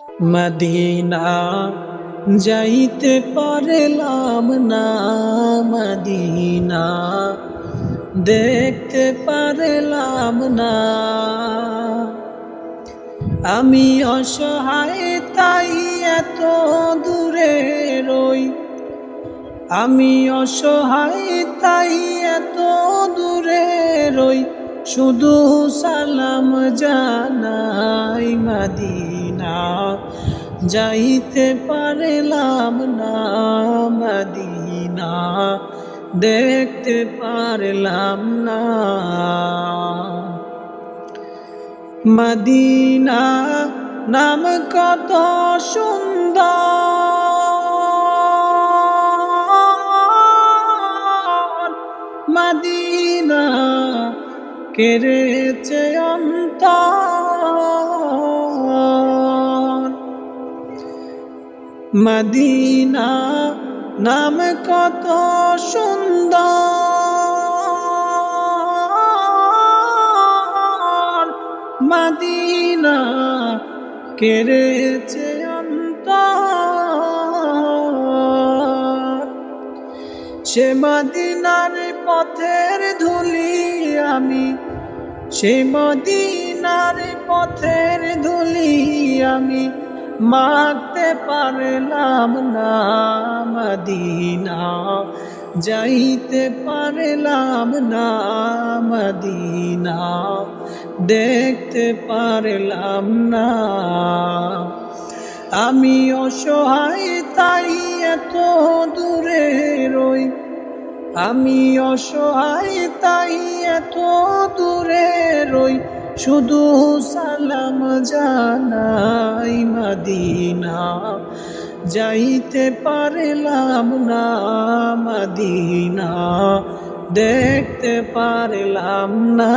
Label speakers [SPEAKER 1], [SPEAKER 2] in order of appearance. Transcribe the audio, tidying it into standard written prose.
[SPEAKER 1] Medina যাইতে পারলাম না, মদিনা দেখতে পারলাম না। আমি অসহায় তাই এত দূরে রই, আমি অসহায় তাই এত দূরে রই, শুধু সালাম জানাই। মদিনা যাইতে পারলাম না, মদিনা দেখতে পারলাম না। মদিনা নাম কত সুন্দর, মদিনা কেড়েছে অন্তর। মদিনা নাম কত সুন্দর, মদিনা কেড়েছে অন্তর। সে মদিনার পথের ধুলি আমি, সে মদিনার পথের ধুলি আমি মাখতে পারলাম না। মদিনা যাইতে পারলাম না, মদিনা দেখতে পারলাম না। আমি অসহায় তাই এত দূরে রই, আমি অসহায় তাই এত দূরে রই, শুধু সালাম জানাই। মদিনা যাইতে পারলাম না, মদিনা দেখতে পারলাম না।